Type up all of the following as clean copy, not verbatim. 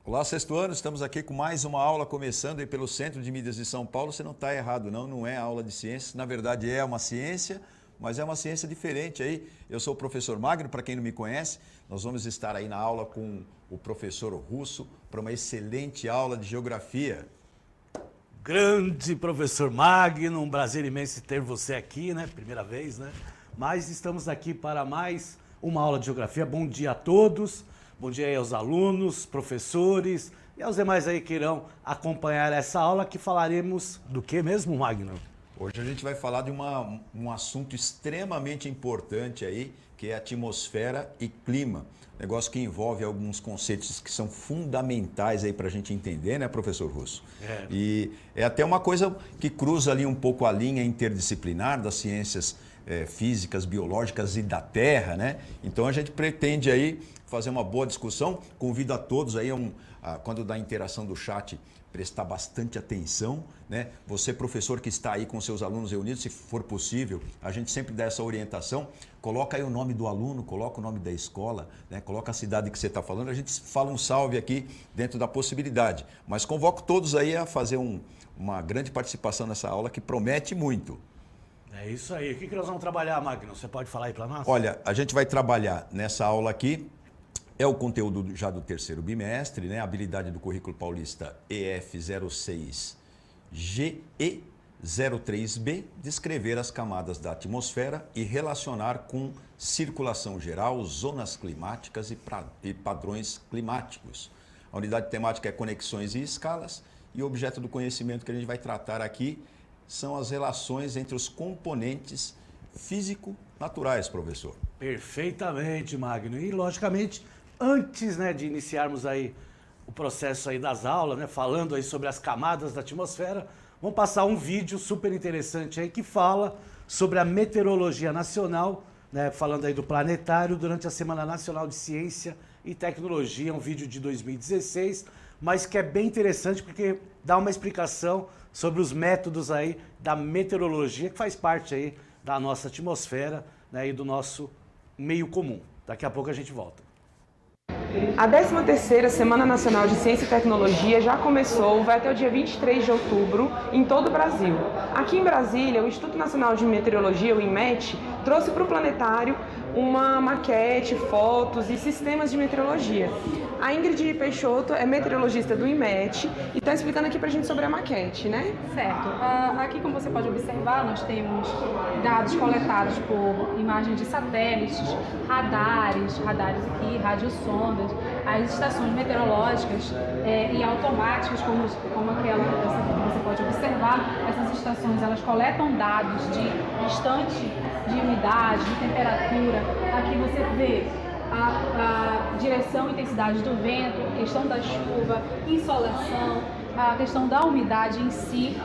Olá, sexto ano, estamos aqui com mais uma aula começando aí pelo Centro de Mídias de São Paulo. Você não está errado não é aula de ciências, na verdade é uma ciência, mas é uma ciência diferente aí. Eu sou o professor Magno, para quem não me conhece, nós vamos estar aí na aula com o professor Russo para uma excelente aula de geografia. Grande professor Magno, um prazer imenso ter você aqui, né? Primeira vez, né? Mas estamos aqui para mais uma aula de geografia. Bom dia a todos. Bom dia aí aos alunos, professores e aos demais aí que irão acompanhar essa aula, que falaremos do que mesmo, Magno? Hoje a gente vai falar de um assunto extremamente importante aí, que é atmosfera e clima. Negócio que envolve alguns conceitos que são fundamentais aí para a gente entender, né, professor Russo? E é até uma coisa que cruza ali um pouco a linha interdisciplinar das ciências físicas, biológicas e da Terra, né? Então a gente pretende aí fazer uma boa discussão. Convido a todos aí, quando da interação do chat, prestar bastante atenção, né? Você, professor, que está aí com seus alunos reunidos, se for possível, a gente sempre dá essa orientação. Coloca aí o nome do aluno, coloca o nome da escola, né? Coloca a cidade que você está falando, a gente fala um salve aqui dentro da possibilidade. Mas convoco todos aí a fazer uma grande participação nessa aula que promete muito. É isso aí. O que nós vamos trabalhar, Magno? Você pode falar aí para nós? Olha, a gente vai trabalhar nessa aula aqui, é o conteúdo já do terceiro bimestre, né? Habilidade do Currículo Paulista EF06 GE03B, descrever as camadas da atmosfera e relacionar com circulação geral, zonas climáticas e padrões climáticos. A unidade temática é conexões e escalas, e o objeto do conhecimento que a gente vai tratar aqui são as relações entre os componentes físico-naturais, professor. Perfeitamente, Magno. E, logicamente, antes, né, de iniciarmos aí o processo aí das aulas, né, falando aí sobre as camadas da atmosfera, vamos passar um vídeo super interessante aí que fala sobre a meteorologia nacional, né, falando aí do planetário durante a Semana Nacional de Ciência e Tecnologia, um vídeo de 2016, mas que é bem interessante porque dá uma explicação sobre os métodos aí da meteorologia, que faz parte aí da nossa atmosfera, né, e do nosso meio comum. Daqui a pouco a gente volta. A 13ª Semana Nacional de Ciência e Tecnologia já começou, vai até o dia 23 de outubro, em todo o Brasil. Aqui em Brasília, o Instituto Nacional de Meteorologia, o INMET, trouxe para o planetário uma maquete, fotos e sistemas de meteorologia. A Ingrid Peixoto é meteorologista do INMET e está explicando aqui para a gente sobre a maquete, né? Certo. Aqui, como você pode observar, nós temos dados coletados por imagens de satélites, radares aqui, radiosondas, as estações meteorológicas e automáticas, como aquela que você pode observar. Essas estações, elas coletam dados de instante de umidade, de temperatura. Aqui você vê a direção e intensidade do vento, a questão da chuva, insolação, a questão da umidade em si,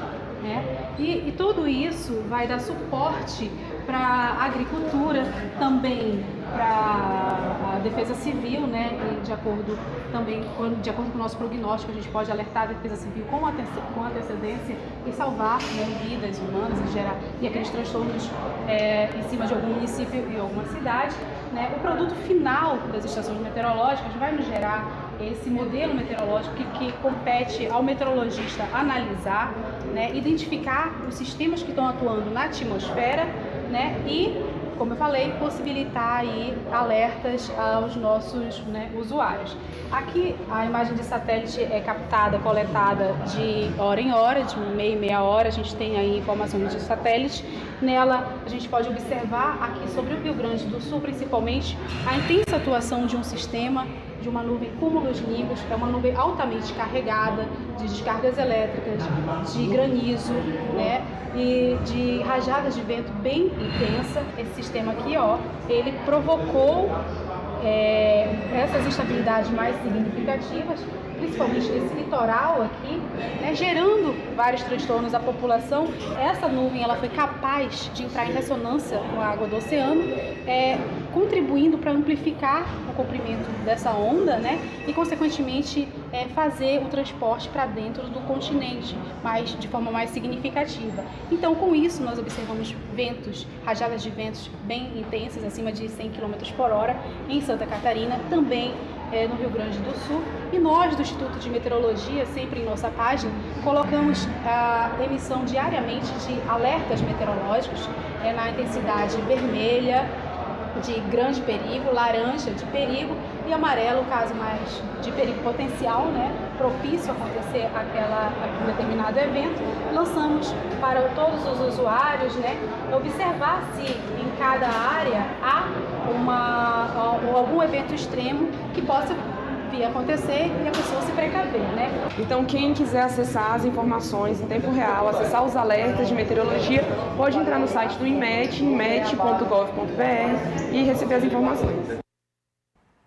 né? E tudo isso vai dar suporte para a agricultura, também para a defesa civil, né? E de acordo com o nosso prognóstico, a gente pode alertar a defesa civil com antecedência e salvar, né, vidas humanas e aqueles transtornos em cima de algum município e alguma cidade, né? O produto final das estações meteorológicas vai nos gerar esse modelo meteorológico que compete ao meteorologista analisar, né, identificar os sistemas que estão atuando na atmosfera, né, e, como eu falei, possibilitar aí alertas aos nossos, né, usuários. Aqui a imagem de satélite é captada, coletada de hora em hora, de meia hora, a gente tem aí informações de satélite. Nela a gente pode observar aqui sobre o Rio Grande do Sul, principalmente, a intensa atuação de um sistema, de uma nuvem cumulonimbus, é uma nuvem altamente carregada de descargas elétricas, de granizo, né, e de rajadas de vento bem intensa. Esse sistema aqui, ó, ele provocou essas instabilidades mais significativas, principalmente nesse litoral aqui, né, gerando vários transtornos à população. Essa nuvem, ela foi capaz de entrar em ressonância com a água do oceano, contribuindo para amplificar o comprimento dessa onda, né, e consequentemente fazer o transporte para dentro do continente, mas de forma mais significativa. Então, com isso, nós observamos ventos, rajadas de ventos bem intensas, acima de 100 km por hora, em Santa Catarina, também no Rio Grande do Sul. E nós, do Instituto de Meteorologia, sempre em nossa página, colocamos a emissão diariamente de alertas meteorológicos na intensidade vermelha, de grande perigo, laranja de perigo e amarelo, caso mais de perigo potencial, né, propício a acontecer aquele determinado evento. Lançamos para todos os usuários, né, observar se em cada área há algum evento extremo que possa vir a acontecer e a pessoa se precaver, né? Então, quem quiser acessar as informações em tempo real, acessar os alertas de meteorologia, pode entrar no site do INMET, inmet.gov.br, e receber as informações.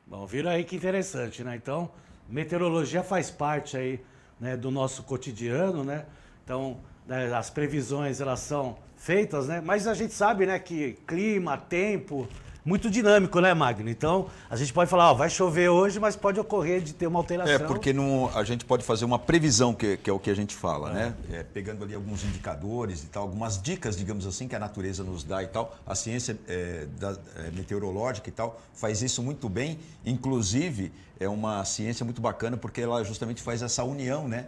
Bom, viram aí que interessante, né? Então, meteorologia faz parte aí, né, do nosso cotidiano, né? Então, né, as previsões, elas são feitas, né? Mas a gente sabe, né, que clima, tempo, muito dinâmico, né, Magno? Então, a gente pode falar, ó, vai chover hoje, mas pode ocorrer de ter uma alteração. Porque a gente pode fazer uma previsão, que é o que a gente fala, né? Pegando ali alguns indicadores e tal, algumas dicas, digamos assim, que a natureza nos dá e tal. A ciência meteorológica e tal faz isso muito bem. Inclusive, é uma ciência muito bacana porque ela justamente faz essa união, né?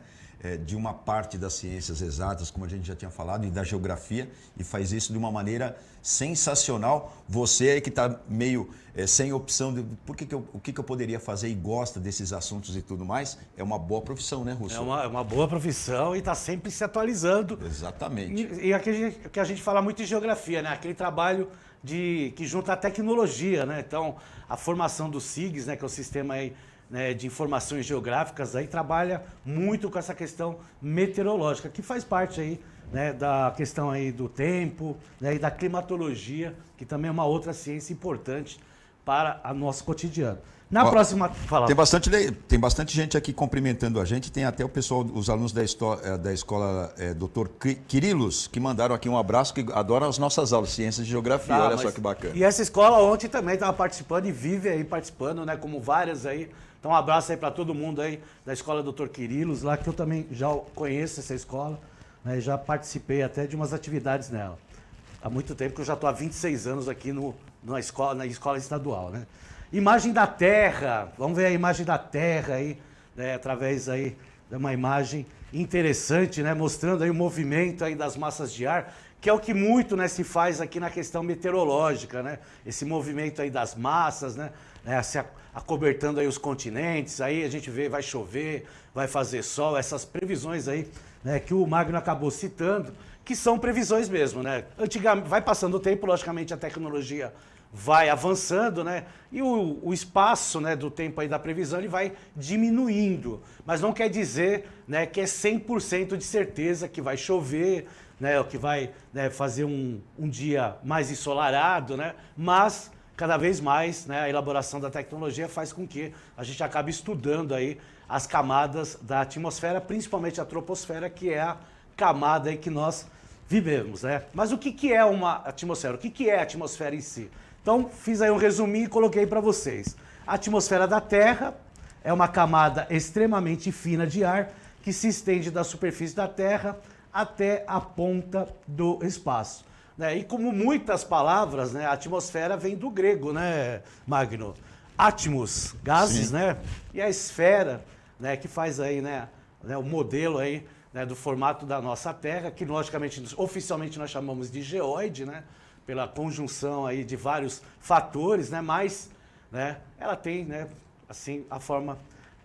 De uma parte das ciências exatas, como a gente já tinha falado, e da geografia, e faz isso de uma maneira sensacional. Você aí que está meio sem opção de o que eu poderia fazer e gosta desses assuntos e tudo mais, é uma boa profissão, né, Russo? É uma boa profissão e está sempre se atualizando. Exatamente. E aquele que a gente fala muito em geografia, né? Aquele trabalho que junta a tecnologia, né? Então, a formação do SIGS, né, que é o sistema aí, né, de informações geográficas, aí trabalha muito com essa questão meteorológica, que faz parte aí, né, da questão aí do tempo, né, e da climatologia, que também é uma outra ciência importante para o nosso cotidiano. Na próxima... Fala. Tem bastante gente aqui cumprimentando a gente, tem até o pessoal, os alunos da escola Dr. Quirilos, que mandaram aqui um abraço, que adoram as nossas aulas, Ciências de Geografia, olha só que bacana. E essa escola ontem também estava participando e vive aí participando, né, como várias aí. Então, um abraço aí para todo mundo aí da escola Dr. Quirilos, lá que eu também já conheço essa escola, né, já participei até de umas atividades nela. Há muito tempo que eu já estou há 26 anos aqui na escola estadual, né? Imagem da Terra, vamos ver a imagem da Terra aí, né, através aí de uma imagem interessante, né, mostrando aí o movimento aí das massas de ar, que é o que muito, né, se faz aqui na questão meteorológica, né? Esse movimento aí das massas, né, se acobertando aí os continentes, aí a gente vê, vai chover, vai fazer sol, essas previsões aí, né, que o Magno acabou citando, que são previsões mesmo, né? Antigamente, vai passando o tempo, logicamente a tecnologia vai avançando, né? E o espaço, né, do tempo aí da previsão ele vai diminuindo, mas não quer dizer, né, que é 100% de certeza que vai chover, né, ou que vai, né, fazer um dia mais ensolarado, né? Mas cada vez mais, né, a elaboração da tecnologia faz com que a gente acabe estudando aí as camadas da atmosfera, principalmente a troposfera, que é a camada aí que nós vivemos, né? Mas o que é uma atmosfera? O que é a atmosfera em si? Então, fiz aí um resuminho e coloquei para vocês. A atmosfera da Terra é uma camada extremamente fina de ar que se estende da superfície da Terra até a ponta do espaço, né? E como muitas palavras, né, a atmosfera vem do grego, né, Magno? Atmos, gases, sim, né? E a esfera, né, que faz aí, né, o modelo aí, né, do formato da nossa Terra, que logicamente, oficialmente nós chamamos de geóide, né? Pela conjunção aí de vários fatores, né? Mas, né, ela tem, né, assim, a forma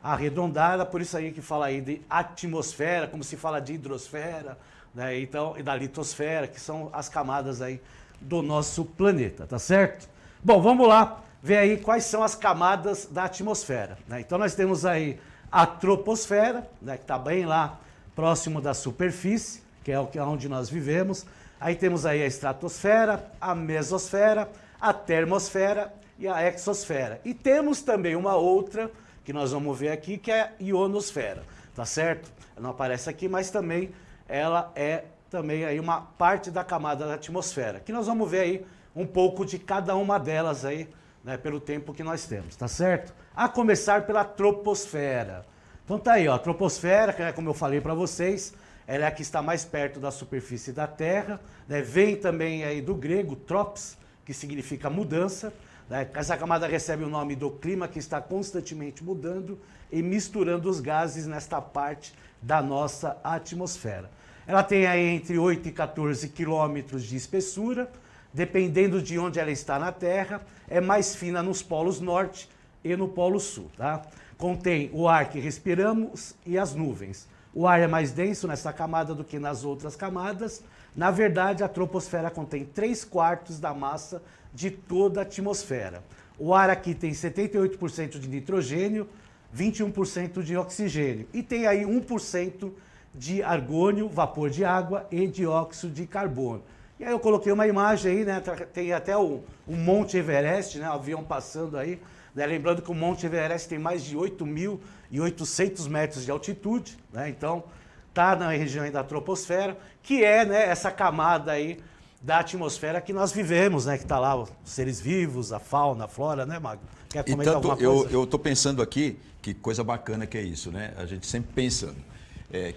arredondada, por isso aí que fala aí de atmosfera, como se fala de hidrosfera, né? Então, e da litosfera, que são as camadas aí do nosso planeta, tá certo? Bom, vamos lá ver aí quais são as camadas da atmosfera, né? Então nós temos aí a troposfera, né, que está bem lá próximo da superfície, que é onde nós vivemos. Aí temos aí a estratosfera, a mesosfera, a termosfera e a exosfera. E temos também uma outra, que nós vamos ver aqui, que é a ionosfera, tá certo? Ela não aparece aqui, mas também ela é também aí uma parte da camada da atmosfera, que nós vamos ver aí um pouco de cada uma delas aí, né, pelo tempo que nós temos, tá certo? A começar pela troposfera. Então tá aí, ó, a troposfera, que é como eu falei para vocês, ela é a que está mais perto da superfície da Terra, né? Vem também aí do grego tropos, que significa mudança, né? Essa camada recebe o nome do clima que está constantemente mudando e misturando os gases nesta parte da nossa atmosfera. Ela tem aí entre 8 e 14 quilômetros de espessura, dependendo de onde ela está na Terra, é mais fina nos polos norte e no polo sul, tá? Contém o ar que respiramos e as nuvens. O ar é mais denso nessa camada do que nas outras camadas. Na verdade, a troposfera contém 3/4 da massa de toda a atmosfera. O ar aqui tem 78% de nitrogênio, 21% de oxigênio e tem aí 1% de argônio, vapor de água e dióxido de carbono. E aí eu coloquei uma imagem aí, né? Tem até o Monte Everest, né? O avião passando aí, né? Lembrando que o Monte Everest tem mais de 8.800 metros de altitude, né? Então está na região aí da troposfera, que é, né, essa camada aí da atmosfera que nós vivemos, né? Que está lá os seres vivos, a fauna, a flora, né, Magno? Quer comentar alguma coisa? Eu estou pensando aqui, que coisa bacana que é isso, né? A gente sempre pensando.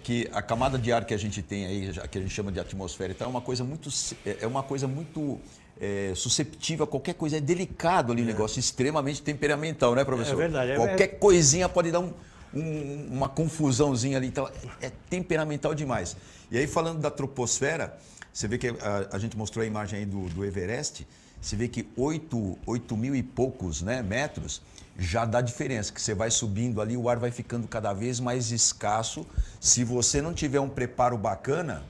Que a camada de ar que a gente tem aí, que a gente chama de atmosfera, então é uma coisa muito susceptível a qualquer coisa, é delicado ali o negócio, extremamente temperamental, né, professor? É verdade. Qualquer coisinha pode dar uma confusãozinha ali, então é temperamental demais. E aí falando da troposfera, você vê que a gente mostrou a imagem aí do Everest, você vê que 8 mil e poucos, né, metros, já dá diferença, que você vai subindo ali, o ar vai ficando cada vez mais escasso. Se você não tiver um preparo bacana,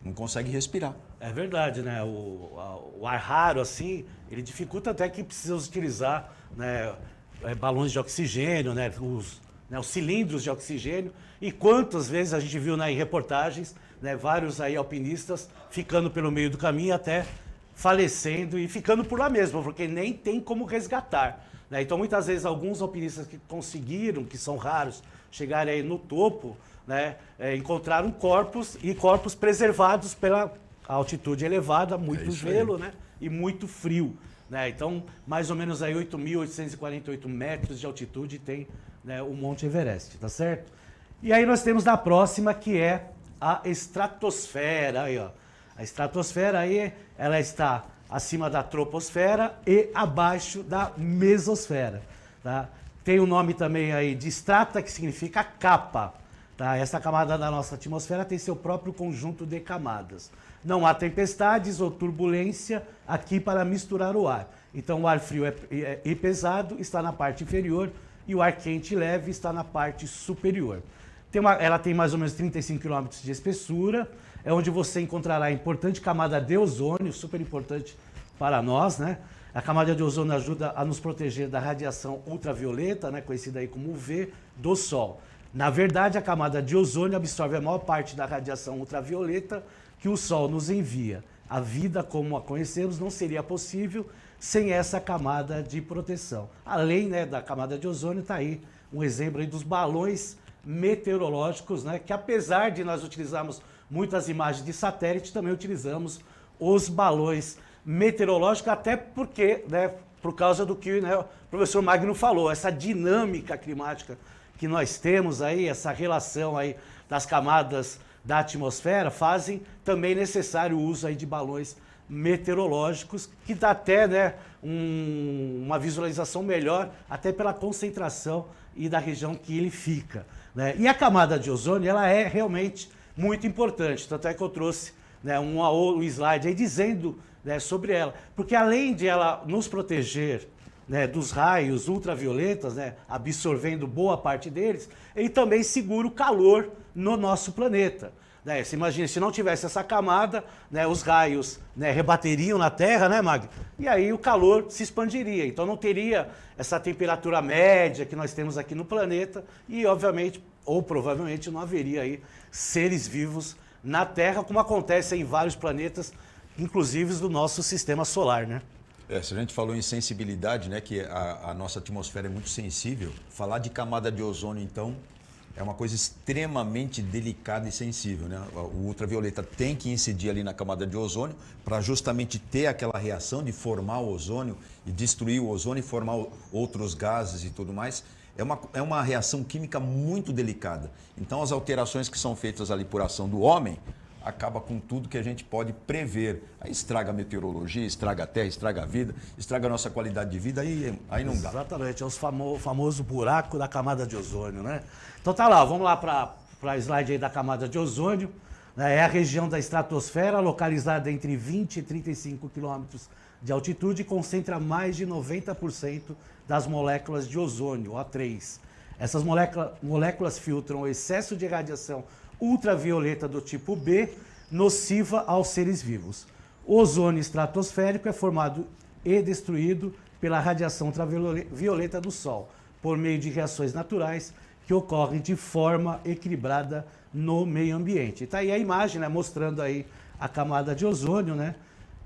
não consegue respirar. É verdade, né? O ar raro, assim, ele dificulta até que precisa utilizar, né, balões de oxigênio, né, os cilindros de oxigênio. E quantas vezes a gente viu, né, em reportagens, né, vários aí alpinistas ficando pelo meio do caminho até falecendo e ficando por lá mesmo, porque nem tem como resgatar. Né? Então, muitas vezes, alguns alpinistas que conseguiram, que são raros, chegarem aí no topo, né, encontraram corpos preservados pela altitude elevada, muito gelo, né, e muito frio. Né? Então, mais ou menos aí 8.848 metros de altitude tem, né, o Monte Everest, tá certo? E aí nós temos na próxima, que é a estratosfera. Aí, ó. A estratosfera aí, ela está acima da troposfera e abaixo da mesosfera. Tá? Tem o nome também aí de estrata, que significa capa. Tá? Essa camada da nossa atmosfera tem seu próprio conjunto de camadas. Não há tempestades ou turbulência aqui para misturar o ar. Então o ar frio e pesado está na parte inferior e o ar quente e leve está na parte superior. Ela tem mais ou menos 35 km de espessura, é onde você encontrará a importante camada de ozônio, super importante para nós, né? A camada de ozônio ajuda a nos proteger da radiação ultravioleta, né, conhecida aí como UV, do Sol. Na verdade, a camada de ozônio absorve a maior parte da radiação ultravioleta que o Sol nos envia. A vida, como a conhecemos, não seria possível sem essa camada de proteção. Além, né, da camada de ozônio, está aí um exemplo aí dos balões meteorológicos, né, que apesar de nós utilizarmos muitas imagens de satélite, também utilizamos os balões meteorológicos, até porque, né, por causa do que, né, o professor Magno falou, essa dinâmica climática que nós temos aí, essa relação aí das camadas da atmosfera, fazem também necessário o uso aí de balões meteorológicos, que dá até, né, uma visualização melhor, até pela concentração e da região que ele fica. Né? E a camada de ozônio, ela é realmente muito importante, tanto é que eu trouxe, né, um slide aí dizendo, né, sobre ela, porque além de ela nos proteger, né, dos raios ultravioletas, né, absorvendo boa parte deles, ele também segura o calor no nosso planeta. Né? Você imagina, se não tivesse essa camada, né, os raios, né, rebateriam na Terra, né, Mag? E aí o calor se expandiria. Então não teria essa temperatura média que nós temos aqui no planeta e, obviamente, ou provavelmente não haveria aí seres vivos na Terra, como acontece em vários planetas, inclusive do nosso sistema solar, né? Se a gente falou em sensibilidade, né, que a nossa atmosfera é muito sensível, falar de camada de ozônio, então, é uma coisa extremamente delicada e sensível, né? O ultravioleta tem que incidir ali na camada de ozônio para justamente ter aquela reação de formar o ozônio e destruir o ozônio e formar outros gases e tudo mais. É uma reação química muito delicada. Então, as alterações que são feitas ali por ação do homem acaba com tudo que a gente pode prever. Aí estraga a meteorologia, estraga a terra, estraga a vida, estraga a nossa qualidade de vida, aí não dá. Exatamente, é o famoso buraco da camada de ozônio, né? Então tá lá, vamos lá para a slide aí da camada de ozônio. É a região da estratosfera, localizada entre 20 e 35 quilômetros de altitude, concentra mais de 90% das moléculas de ozônio, O3. Essas moléculas filtram o excesso de radiação ultravioleta do tipo B, nociva aos seres vivos. O ozônio estratosférico é formado e destruído pela radiação ultravioleta do Sol, por meio de reações naturais que ocorrem de forma equilibrada no meio ambiente. Está aí a imagem, né, mostrando aí a camada de ozônio, né,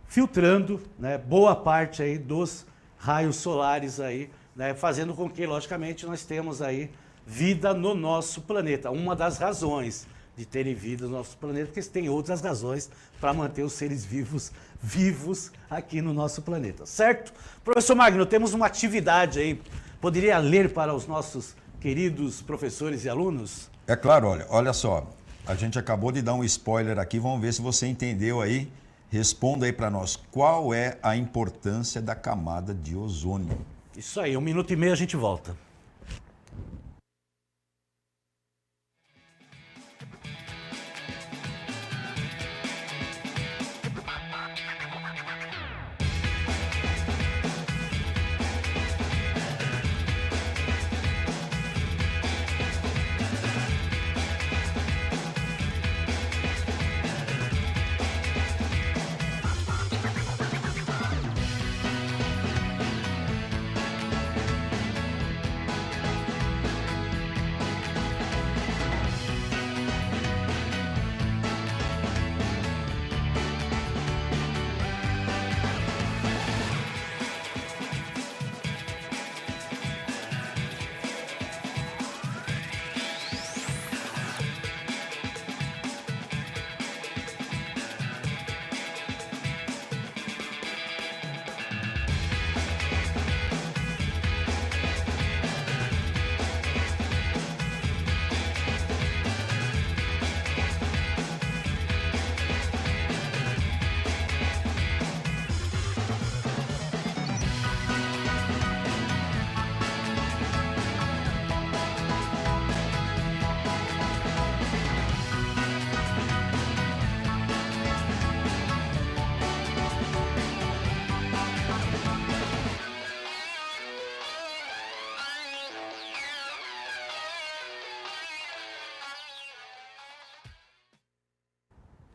filtrando, né, boa parte aí dos raios solares aí, né, fazendo com que, logicamente, nós temos aí vida no nosso planeta. Uma das razões de terem vida no nosso planeta, porque tem outras razões para manter os seres vivos aqui no nosso planeta, certo? Professor Magno, temos uma atividade aí, poderia ler para os nossos queridos professores e alunos? É claro, olha só, a gente acabou de dar um spoiler aqui, vamos ver se você entendeu aí. Responda aí para nós, qual é a importância da camada de ozônio? Isso aí, 1 minuto e meio a gente volta.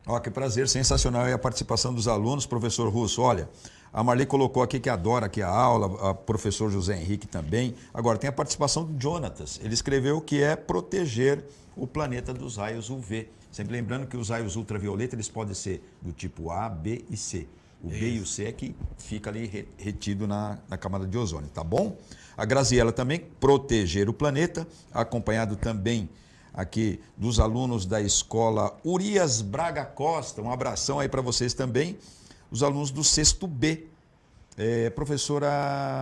Ó, que prazer, sensacional aí a participação dos alunos, professor Russo. Olha, a Marli colocou aqui que adora aqui a aula, o professor José Henrique também. Agora, tem a participação do Jonatas. Ele escreveu que é proteger o planeta dos raios UV. Sempre lembrando que os raios ultravioleta, eles podem ser do tipo A, B e C. O B e o C é que fica ali retido na camada de ozônio, tá bom? A Graziela também, proteger o planeta, acompanhado também aqui dos alunos da escola Urias Braga Costa. Um abração aí para vocês também. Os alunos do 6º B. Professora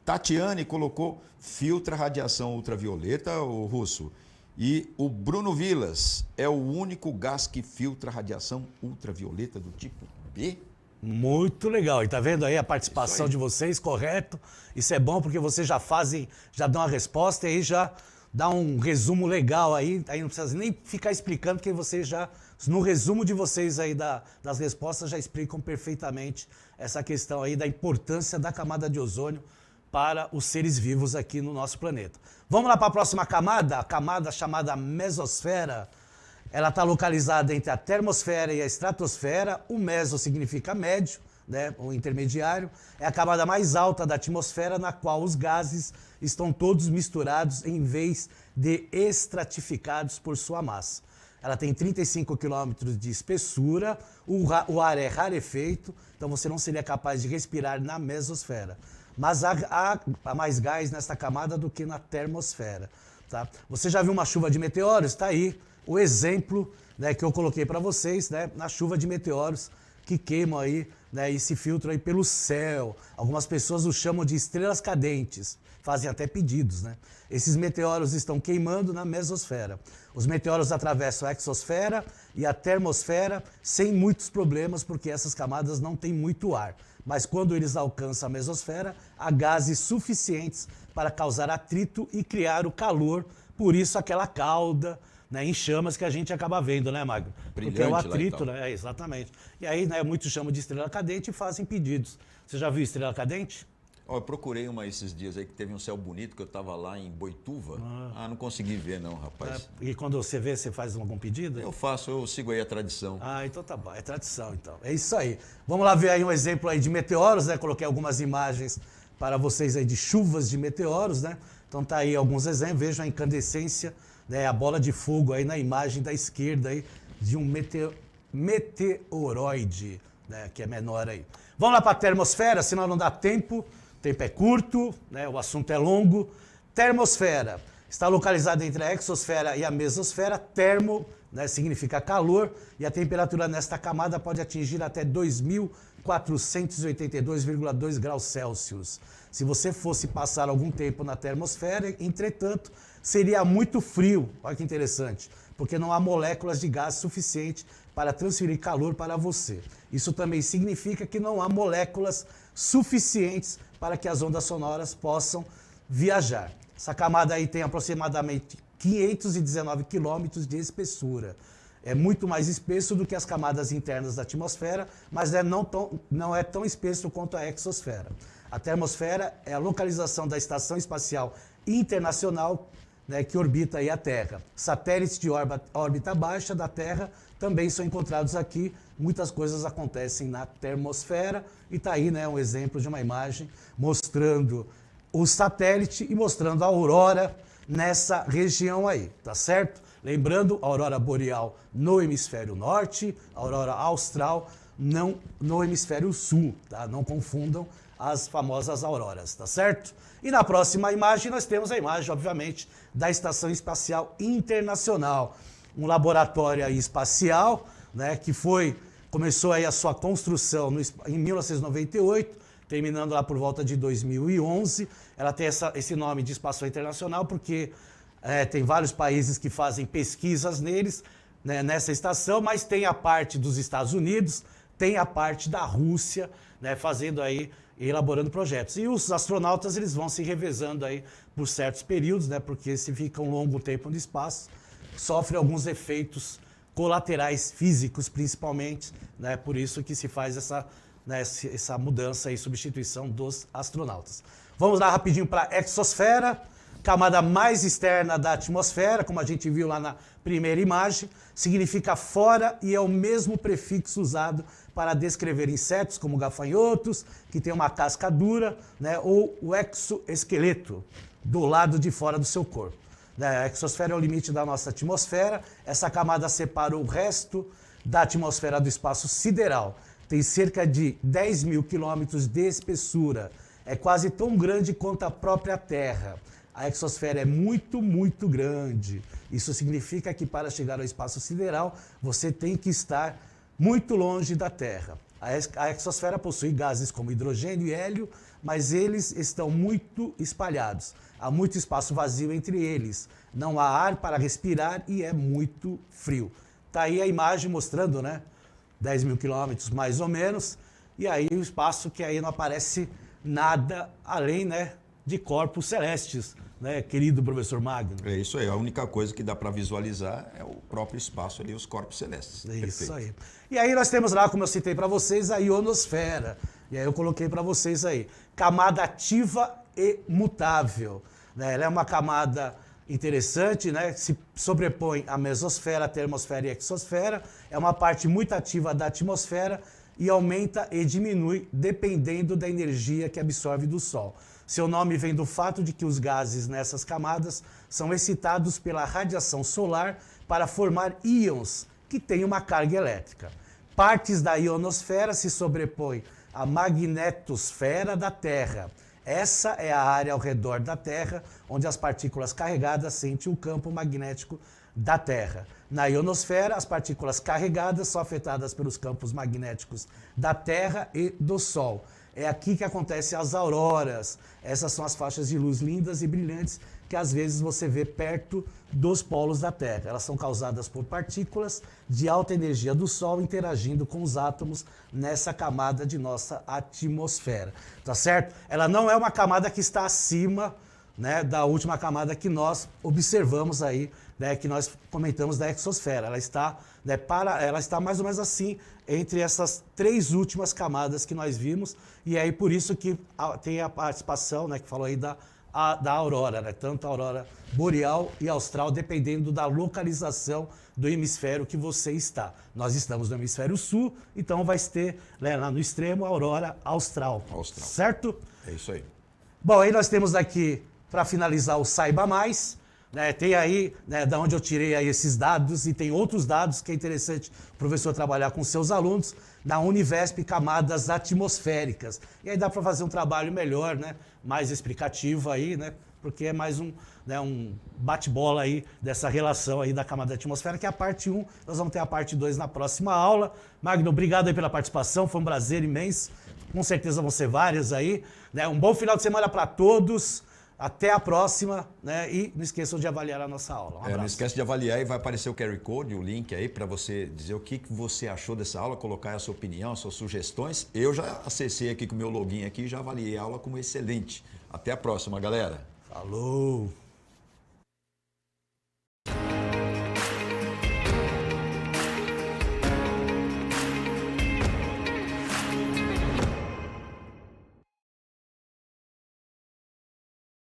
Tatiane colocou filtra radiação ultravioleta, o Russo. E o Bruno Vilas é o único gás que filtra radiação ultravioleta do tipo B. Muito legal. E tá vendo aí a participação de vocês, correto? Isso é bom porque vocês já dão a resposta e aí já dá um resumo legal aí não precisa nem ficar explicando, porque vocês já, no resumo de vocês aí das respostas, já explicam perfeitamente essa questão aí da importância da camada de ozônio para os seres vivos aqui no nosso planeta. Vamos lá para a próxima camada, a camada chamada mesosfera. Ela está localizada entre a termosfera e a estratosfera. O meso significa médio, né, o intermediário. É a camada mais alta da atmosfera, na qual os gases estão todos misturados em vez de estratificados por sua massa. Ela tem 35 quilômetros de espessura, o ar é rarefeito, então você não seria capaz de respirar na mesosfera. Mas há mais gás nesta camada do que na termosfera. Tá? Você já viu uma chuva de meteoros? Está aí o exemplo, né, que eu coloquei para vocês, né, na chuva de meteoros que queimam aí, né, e se filtram aí pelo céu. Algumas pessoas o chamam de estrelas cadentes. fazem até pedidos, né? Esses meteoros estão queimando na mesosfera. Os meteoros atravessam a exosfera e a termosfera sem muitos problemas, porque essas camadas não têm muito ar. Mas quando eles alcançam a mesosfera, há gases suficientes para causar atrito e criar o calor, por isso aquela cauda, né, em chamas que a gente acaba vendo, né, Magno? Porque é o atrito, né? Exatamente. E aí, né, muitos chamam de estrela cadente e fazem pedidos. Você já viu estrela cadente? Eu procurei uma esses dias aí que teve um céu bonito, que eu estava lá em Boituva. Não consegui ver não, rapaz. E quando você vê, você faz algum pedido? Eu sigo aí a tradição. Então tá bom, é tradição então. É isso aí. Vamos lá ver aí um exemplo aí de meteoros, né? Coloquei algumas imagens para vocês aí de chuvas de meteoros, né? Então tá aí alguns exemplos, vejam a incandescência, né? A bola de fogo aí na imagem da esquerda aí de um meteoroide, né? Que é menor aí. Vamos lá para a termosfera, senão não dá tempo. O tempo é curto, né? O assunto é longo. Termosfera está localizada entre a exosfera e a mesosfera. Termo, né, significa calor, e a temperatura nesta camada pode atingir até 2.482,2 graus Celsius. Se você fosse passar algum tempo na termosfera, entretanto, seria muito frio. Olha que interessante, porque não há moléculas de gás suficiente para transferir calor para você. Isso também significa que não há moléculas suficientes para que as ondas sonoras possam viajar. Essa camada aí tem aproximadamente 519 quilômetros de espessura. É muito mais espesso do que as camadas internas da atmosfera, mas não é tão espesso quanto a exosfera. A termosfera é a localização da Estação Espacial Internacional, né, que orbita aí a Terra. Satélites de órbita baixa da Terra também são encontrados aqui. Muitas coisas acontecem na termosfera e está aí, né, um exemplo de uma imagem mostrando o satélite e mostrando a aurora nessa região aí, tá certo? Lembrando, a aurora boreal no hemisfério norte, a aurora austral não no hemisfério sul, tá? Não confundam as famosas auroras, tá certo? E na próxima imagem nós temos a imagem, obviamente, da Estação Espacial Internacional, um laboratório aí espacial, né, que começou aí a sua construção em 1998, terminando lá por volta de 2011. Ela tem esse nome de Espaço Internacional porque tem vários países que fazem pesquisas neles, né, nessa estação, mas tem a parte dos Estados Unidos, tem a parte da Rússia, né, fazendo aí, elaborando projetos. E os astronautas, eles vão se revezando aí por certos períodos, né, porque se fica um longo tempo no espaço, sofre alguns efeitos colaterais físicos, principalmente, né, por isso que se faz essa mudança e substituição dos astronautas. Vamos lá rapidinho para a exosfera, camada mais externa da atmosfera, como a gente viu lá na primeira imagem, significa fora e é o mesmo prefixo usado para descrever insetos como gafanhotos, que tem uma casca dura, né, ou o exoesqueleto do lado de fora do seu corpo. A exosfera é o limite da nossa atmosfera, essa camada separa o resto da atmosfera do espaço sideral. Tem cerca de 10 mil quilômetros de espessura, é quase tão grande quanto a própria Terra. A exosfera é muito, muito grande. Isso significa que para chegar ao espaço sideral, você tem que estar muito longe da Terra. A exosfera possui gases como hidrogênio e hélio, mas eles estão muito espalhados. Há muito espaço vazio entre eles. Não há ar para respirar e é muito frio. Está aí a imagem mostrando, né? 10 mil quilômetros mais ou menos. E aí o espaço que aí não aparece nada além, né, de corpos celestes, né, querido professor Magno? É isso aí. A única coisa que dá para visualizar é o próprio espaço ali, os corpos celestes. É isso aí. E aí nós temos lá, como eu citei para vocês, a ionosfera. E aí eu coloquei para vocês aí. Camada ativa e mutável. Né? Ela é uma camada interessante, né? Se sobrepõe à mesosfera, à termosfera e à exosfera. É uma parte muito ativa da atmosfera e aumenta e diminui dependendo da energia que absorve do Sol. Seu nome vem do fato de que os gases nessas camadas são excitados pela radiação solar para formar íons que têm uma carga elétrica. Partes da ionosfera se sobrepõem à magnetosfera da Terra. Essa é a área ao redor da Terra onde as partículas carregadas sentem o campo magnético da Terra. Na ionosfera, as partículas carregadas são afetadas pelos campos magnéticos da Terra e do Sol. É aqui que acontecem as auroras. Essas são as faixas de luz lindas e brilhantes que às vezes você vê perto dos polos da Terra. Elas são causadas por partículas de alta energia do Sol interagindo com os átomos nessa camada de nossa atmosfera. Tá certo? Ela não é uma camada que está acima, né, da última camada que nós observamos aí, né, que nós comentamos da exosfera. Ela está, né, ela está mais ou menos assim entre essas 3 últimas camadas que nós vimos, e aí por isso que tem a participação, né, que falou aí da aurora, né, tanto a aurora boreal e austral, dependendo da localização do hemisfério que você está. Nós estamos no hemisfério sul, então vai ter, né, lá no extremo a aurora austral. Certo? É isso aí. Bom, aí nós temos aqui, para finalizar, o Saiba Mais. Né, tem aí, né, da onde eu tirei aí esses dados, e tem outros dados que é interessante o professor trabalhar com seus alunos, na Univesp Camadas Atmosféricas. E aí dá para fazer um trabalho melhor, né, mais explicativo aí, né, porque é mais um bate-bola aí dessa relação aí da camada da atmosfera, que é a parte 1. Nós vamos ter a parte 2 na próxima aula. Magno, obrigado aí pela participação, foi um prazer imenso. Com certeza vão ser várias aí. Né, um bom final de semana para todos. Até a próxima, né? E não esqueçam de avaliar a nossa aula. Um abraço. Não esquece de avaliar, e vai aparecer o QR Code, o link aí, para você dizer o que você achou dessa aula, colocar a sua opinião, as suas sugestões. Eu já acessei aqui com o meu login aqui e já avaliei a aula como excelente. Até a próxima, galera. Falou!